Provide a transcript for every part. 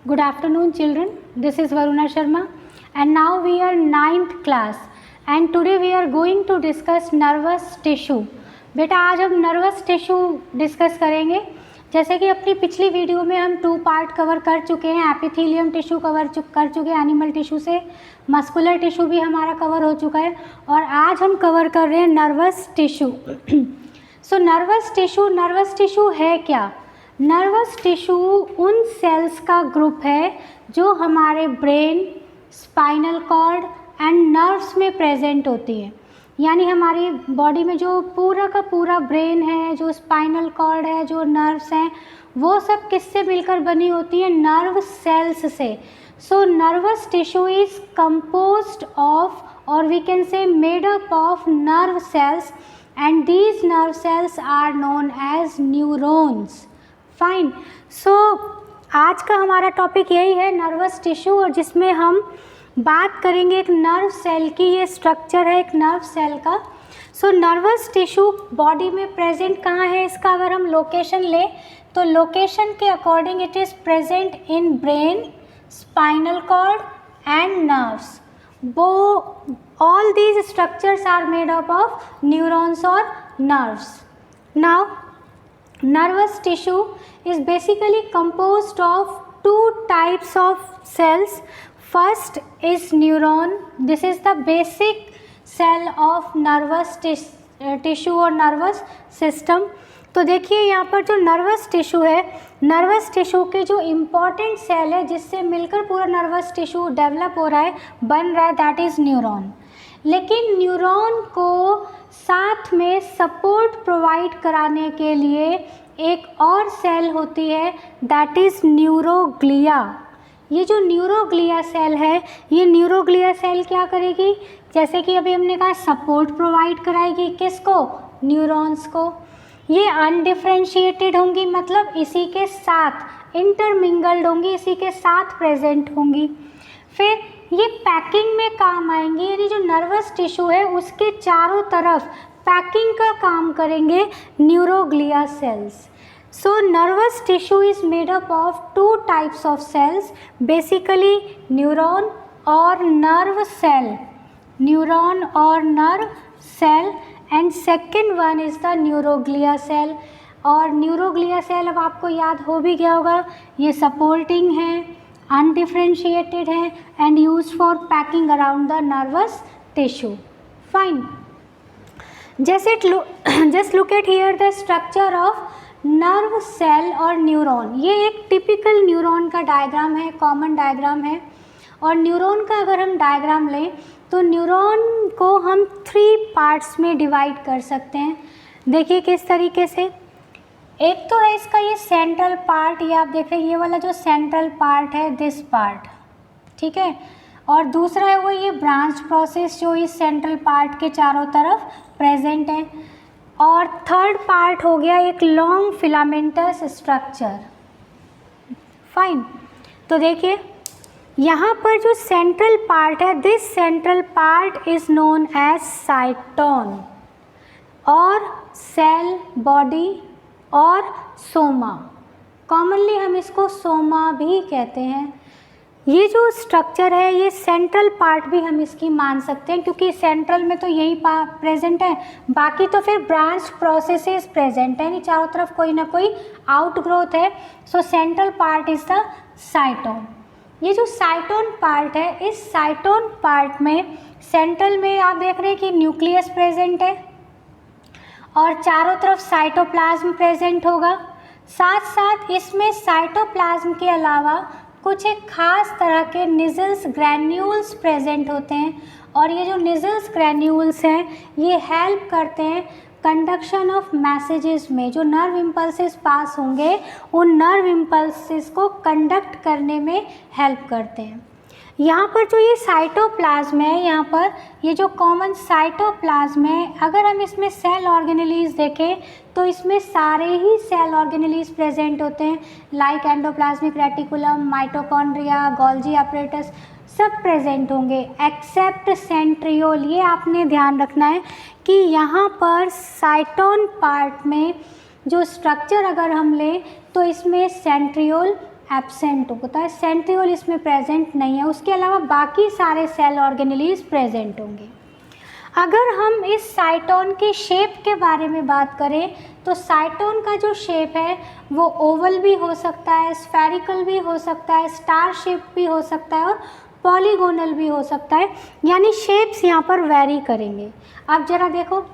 Good afternoon children, this is Varuna Sharma and now we are 9th class and today we are going to discuss nervous tissue. बेटा आज हम nervous tissue discuss करेंगे। जैसे कि अपनी पिछली video में हम 2 पार्ट कवर कर चुके हैं, एपिथेलियम टिश्यू कर चुके हैं एनिमल टिश्यू से, मस्कुलर टिश्यू भी हमारा कवर हो चुका है और आज हम कवर कर रहे हैं nervous tissue. So nervous tissue है क्या? नर्वस टिश्यू उन सेल्स का ग्रुप है जो हमारे brain, spinal cord and nerves में प्रेजेंट होती है। यानी हमारी बॉडी में जो पूरा का पूरा ब्रेन है, जो स्पाइनल कॉर्ड है, जो नर्व्स हैं, वो सब किससे मिलकर बनी होती है? नर्व सेल्स से। So nervous tissue is composed of और we can say made up of nerve cells and these nerve cells are known as neurons. Fine. So आज का हमारा टॉपिक यही है नर्वस टिश्यू, और जिसमें हम बात करेंगे एक नर्व सेल की। ये स्ट्रक्चर है एक नर्व सेल का। सो नर्वस टिश्यू बॉडी में प्रेजेंट कहाँ है? इसका अगर हम लोकेशन लें तो लोकेशन के according it is present in brain, spinal cord and nerves. वो all these structures are made up of neurons और nerves. Now nervous tissue is basically composed of 2 types of cells. First is neuron. This is the basic cell of nervous tissue और nervous system. तो देखिए यहाँ पर जो nervous tissue है, nervous tissue के जो इम्पॉर्टेंट सेल है जिससे मिलकर पूरा नर्वस टिश्यू डेवलप हो रहा है, बन रहा है, दैट इज़ न्यूरॉन। लेकिन न्यूरॉन को साथ में सपोर्ट प्रोवाइड कराने के लिए एक और सेल होती है, दैट इज़ न्यूरोग्लिया। ये जो न्यूरोग्लिया सेल है, ये न्यूरोग्लिया सेल क्या करेगी? जैसे कि अभी हमने कहा सपोर्ट प्रोवाइड कराएगी, किसको? न्यूरॉन्स को। ये अनडिफ्रेंशिएटेड होंगी, मतलब इसी के साथ इंटरमिंगल्ड होंगी, इसी के साथ प्रेजेंट होंगी। फिर ये पैकिंग में काम आएंगी, यानी जो नर्वस टिश्यू है उसके चारों तरफ पैकिंग का काम करेंगे neuroglia cells. So nervous tissue is made up of 2 types of cells, basically neuron और नर्व सेल, न्यूरॉन और nerve cell, and second one is the neuroglia cell. और न्यूरोग्लिया सेल अब आपको याद हो भी गया होगा, ये सपोर्टिंग है, अनडिफ्रेंशिएटेड है and used for packing around the nervous tissue. Fine. Just look at here the structure of nerve cell और न्यूरॉन। ये एक टिपिकल न्यूरॉन का डायग्राम है, कॉमन डायग्राम है। और न्यूरॉन का अगर हम डायग्राम लें तो न्यूरॉन को हम 3 पार्ट्स में डिवाइड कर सकते हैं। देखिए किस तरीके से। एक तो है इसका ये सेंट्रल पार्ट, ये आप देख रहे हैं, ये वाला जो सेंट्रल पार्ट है, दिस पार्ट, ठीक है। और दूसरा है वो ये ब्रांच प्रोसेस जो इस सेंट्रल पार्ट के चारों तरफ प्रेजेंट है। और थर्ड पार्ट हो गया एक लॉन्ग फिलामेंटस स्ट्रक्चर। फाइन। तो देखिए यहाँ पर जो सेंट्रल पार्ट है, this central part is known as cyton और सेल बॉडी और सोमा। कॉमनली हम इसको सोमा भी कहते हैं। ये जो स्ट्रक्चर है, ये सेंट्रल पार्ट भी हम इसकी मान सकते हैं क्योंकि सेंट्रल में तो यही प्रेजेंट है, बाकी तो फिर ब्रांच प्रोसेसेस प्रेजेंट है, यानी चारों तरफ कोई ना कोई आउट ग्रोथ है। सो central part is the cyton. ये जो साइटोन पार्ट है, इस साइटोन पार्ट में सेंट्रल में आप देख रहे हैं कि न्यूक्लियस प्रेजेंट है और चारों तरफ साइटोप्लाज्म प्रेजेंट होगा। साथ साथ इसमें साइटोप्लाज्म के अलावा कुछ एक खास तरह के निजल्स ग्रैन्यूल्स प्रेजेंट होते हैं और ये जो निजल्स ग्रैन्यूल्स हैं ये हेल्प करते हैं कंडक्शन ऑफ मैसेजेस में। जो नर्व इम्पल्सेस पास होंगे उन नर्व इम्पल्सेस को कंडक्ट करने में हेल्प करते हैं। यहाँ पर जो ये साइटोप्लाज्म है, यहाँ पर ये जो कॉमन साइटोप्लाज्म है, अगर हम इसमें सेल ऑर्गेनेलीज देखें तो इसमें सारे ही सेल ऑर्गेनेलीज प्रेजेंट होते हैं, like endoplasmic reticulum, mitochondria, Golgi apparatus सब प्रेजेंट होंगे एक्सेप्ट सेंट्रियोल। ये आपने ध्यान रखना है कि यहाँ पर साइटोन पार्ट में जो स्ट्रक्चर अगर हम लें तो इसमें सेंट्रियोल एब्सेंट होता है, सेंट्रियोल इसमें प्रेजेंट नहीं है, उसके अलावा बाकी सारे सेल ऑर्गेनेलीज प्रेजेंट होंगे। अगर हम इस साइटोन के शेप के बारे में बात करें तो साइटोन का जो शेप है वो ओवल भी हो सकता है, स्फेरिकल भी हो सकता है, स्टार शेप भी हो सकता है और पॉलीगोनल भी हो सकता है, यानी शेप्स यहाँ पर वेरी करेंगे। अब जरा देखो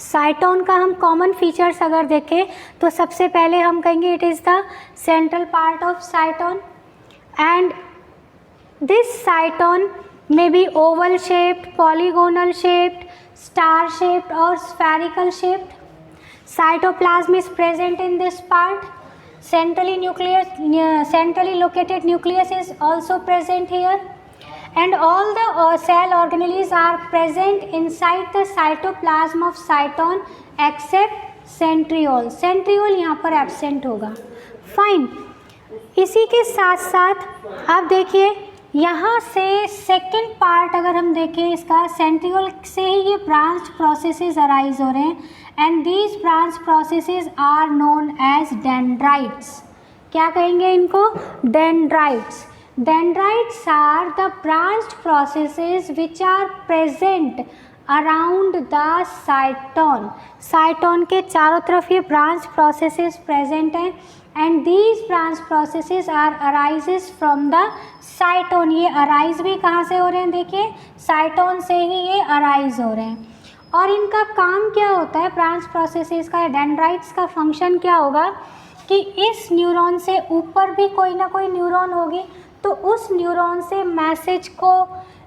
साइटोन का हम कॉमन फीचर्स अगर देखें तो सबसे पहले हम कहेंगे it is the central part of साइटोन and this साइटोन may be oval shaped, polygonal shaped, star shaped or spherical shaped. Cytoplasm is present in this part. Centrally located nucleus is also present here, and all the cell organelles are present inside the cytoplasm of cytone except centriole. Centriole यहाँ पर absent होगा। Fine. इसी के साथ साथ आप देखिए यहाँ से सेकेंड पार्ट अगर हम देखें इसका, सेंट्रियोल से ही ये ब्रांच प्रोसेसेस अराइज हो रहे हैं and these branch processes are known as dendrites. क्या कहेंगे इनको? Dendrites. Dendrites are the branch processes which are present around the cyton. Cyton के चारों तरफ ये ब्रांच प्रोसेसेस प्रेजेंट हैं and these branch processes are arises from the cyton. ये arise भी कहाँ से हो रहे हैं? देखिए साइटोन से ही ये अराइज हो रहे हैं। और इनका काम क्या होता है ब्रांच प्रोसेसेस का? डेंड्राइट्स का फंक्शन क्या होगा कि इस न्यूरॉन से ऊपर भी कोई ना कोई न्यूरॉन होगी तो उस न्यूरॉन से मैसेज को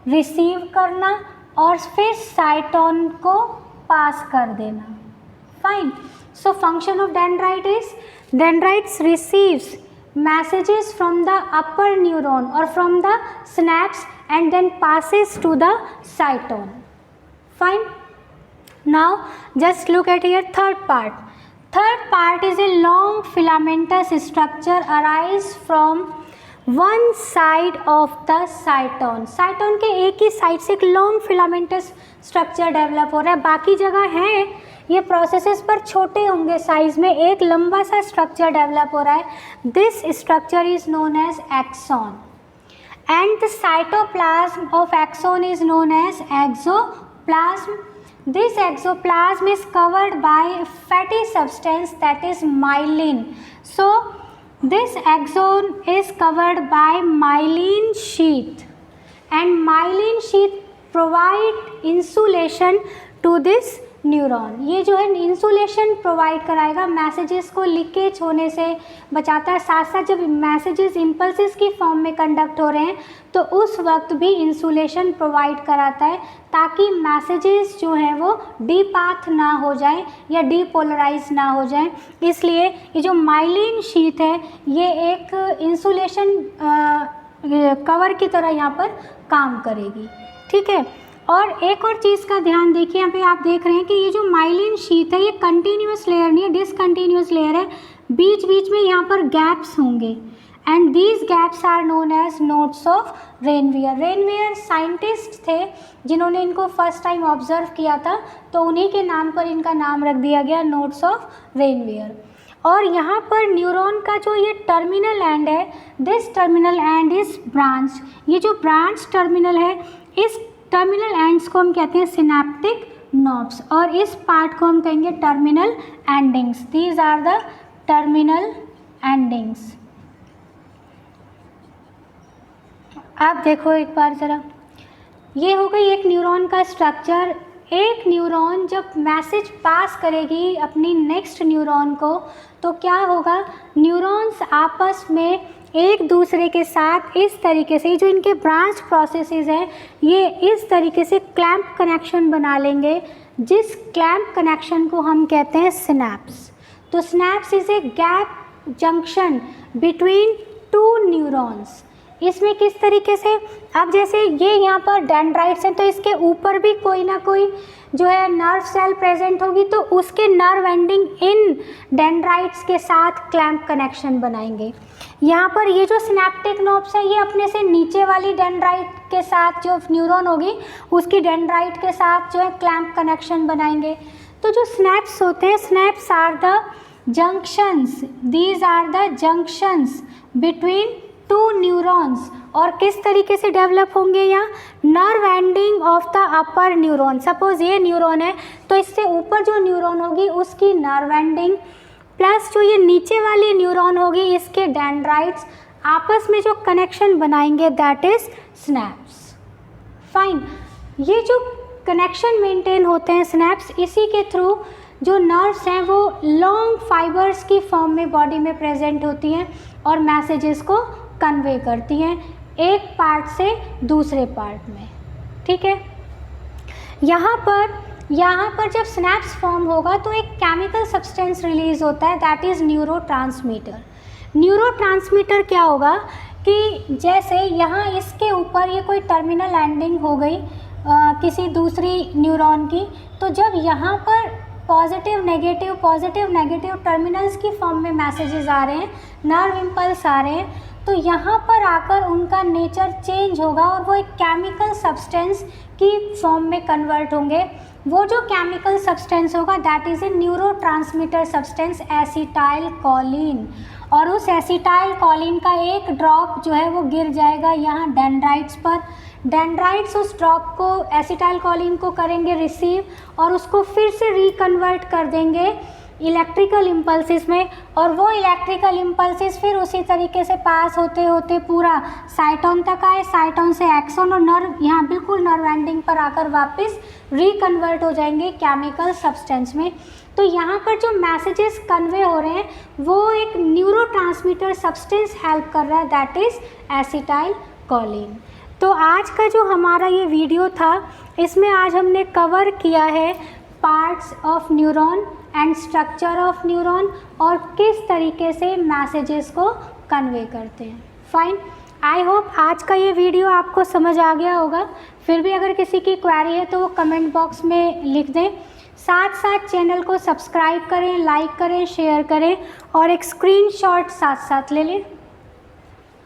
रिसीव करना और फिर साइटोन को पास कर देना। Fine. So function of dendrite is dendrites receives messages from the upper neuron or from the synapse and then passes to the cytone. Fine. Now just look at here third part. Third part is a long filamentous structure arise from one side of the cytone. cytone के एक ही side से एक long filamentous structure develop हो रहा है, बाकी जगह है ये प्रोसेसेस पर छोटे होंगे साइज में, एक लंबा सा स्ट्रक्चर डेवलप हो रहा है। This structure is known as axon and the cytoplasm of axon is known as axoplasm. This axoplasm is covered by fatty substance that is myelin. So this axon is covered by myelin sheath and myelin sheath provide insulation to this neuron. ये जो है insulation provide कराएगा, messages को leakage होने से बचाता है। साथ साथ जब मैसेजेस इम्पल्सेस की फॉर्म में कंडक्ट हो रहे हैं तो उस वक्त भी इंसुलेशन प्रोवाइड कराता है ताकि मैसेजेस जो हैं वो डीपाथ ना हो जाए या डीपोलराइज ना हो जाए। इसलिए ये जो माइलिन शीथ है ये एक इंसुलेशन कवर की तरह यहाँ पर काम करेगी। ठीक है। और एक और चीज़ का ध्यान देखिए, यहाँ पे आप देख रहे हैं कि ये जो माइलिन शीथ है ये कंटिन्यूस लेयर नहीं है, डिसकंटिन्यूस लेयर है। बीच बीच में यहाँ पर गैप्स होंगे and these gaps are known as nodes of Ranvier. Ranvier scientist थे जिन्होंने इनको फर्स्ट टाइम ऑब्जर्व किया था, तो उन्हीं के नाम पर इनका नाम रख दिया गया नोड्स ऑफ रेनवियर। और यहाँ पर न्यूरॉन का जो ये टर्मिनल एंड है, this terminal and is branch. ये जो ब्रांच टर्मिनल है, इस टर्मिनल एंड्स को हम कहते हैं सिनेप्टिक नोड्स और इस पार्ट को हम कहेंगे terminal endings. These are the terminal endings. आप देखो एक बार ज़रा, ये हो गई एक न्यूरॉन का स्ट्रक्चर। एक न्यूरॉन जब मैसेज पास करेगी अपनी नेक्स्ट न्यूरॉन को तो क्या होगा, न्यूरॉन्स आपस में एक दूसरे के साथ इस तरीके से, जो इनके ब्रांच प्रोसेसेस हैं ये इस तरीके से क्लैंप कनेक्शन बना लेंगे, जिस क्लैंप कनेक्शन को हम कहते हैं सिनैप्स। तो synapse is a gap junction between two neurons. इसमें किस तरीके से, अब जैसे ये यहाँ पर डेंड्राइट्स हैं तो इसके ऊपर भी कोई ना कोई जो है नर्व सेल प्रेजेंट होगी तो उसके नर्व एंडिंग इन डेंड्राइट्स के साथ क्लैंप कनेक्शन बनाएंगे। यहाँ पर ये जो सिनेप्टिक नोब्स है ये अपने से नीचे वाली डेंड्राइट के साथ जो न्यूरॉन होगी उसकी डेंड्राइट के साथ जो है क्लैंप कनेक्शन बनाएंगे। तो जो स्नैप्स होते हैं, synapses are the junctions, these are the junctions between two neurons. और किस तरीके से डेवलप होंगे यहाँ, nerve ending of the upper neuron. Suppose ये न्यूरॉन है तो इससे ऊपर जो न्यूरॉन होगी उसकी नर्व एंडिंग, प्लस जो ये नीचे वाली न्यूरॉन होगी इसके डेंड्राइट्स आपस में जो कनेक्शन बनाएंगे दैट इज स्नैप्स। फाइन, ये जो कनेक्शन मेंटेन होते हैं स्नैप्स, इसी के थ्रू जो नर्व्स हैं वो लॉन्ग फाइबर्स की फॉर्म में बॉडी में प्रेजेंट होती हैं और मैसेजेस को कन्वे करती हैं एक पार्ट से दूसरे पार्ट में। ठीक है, यहाँ पर जब स्नैप्स फॉर्म होगा तो एक केमिकल सब्सटेंस रिलीज होता है दैट इज़ न्यूरोट्रांसमीटर। न्यूरोट्रांसमीटर क्या होगा कि जैसे यहाँ इसके ऊपर ये कोई टर्मिनल एंडिंग हो गई किसी दूसरी न्यूरॉन की, तो जब यहाँ पर पॉजिटिव नेगेटिव टर्मिनल्स की फॉर्म में मैसेजेस आ रहे हैं, नर्व इम्पल्स आ रहे हैं, तो यहाँ पर आकर उनका नेचर चेंज होगा और वो एक केमिकल सब्सटेंस की फॉर्म में कन्वर्ट होंगे। वो जो केमिकल सब्सटेंस होगा that is a neurotransmitter substance acetyl choline, और उस एसिटाइल कोलिन का एक ड्रॉप जो है वो गिर जाएगा यहाँ डेंड्राइट्स पर। डेंड्राइट्स उस ड्रॉप को, एसिटाइल कोलिन को करेंगे रिसीव और उसको फिर से रिकन्वर्ट कर देंगे इलेक्ट्रिकल इम्पल्सिस में, और वो इलेक्ट्रिकल इम्पल्सिस फिर उसी तरीके से पास होते होते पूरा साइटोन तक आए, साइटोन से एक्सोन और नर्व यहाँ बिल्कुल नर्व एंडिंग पर आकर वापस रिकन्वर्ट हो जाएंगे केमिकल सब्सटेंस में। तो यहाँ पर जो मैसेजेस कन्वे हो रहे हैं वो एक न्यूरोट्रांसमीटर सब्सटेंस हेल्प कर रहा है दैट इज़ एसिटाइल कोलिन। तो आज का जो हमारा ये वीडियो था इसमें आज हमने कवर किया है parts of neuron and structure of neuron और किस तरीके से मैसेजेस को कन्वे करते हैं। फाइन, आई होप आज का ये वीडियो आपको समझ आ गया होगा। फिर भी अगर किसी की क्वेरी है तो वो कमेंट बॉक्स में लिख दें। साथ साथ चैनल को सब्सक्राइब करें, लाइक करें, शेयर करें और एक स्क्रीनशॉट साथ साथ ले लें।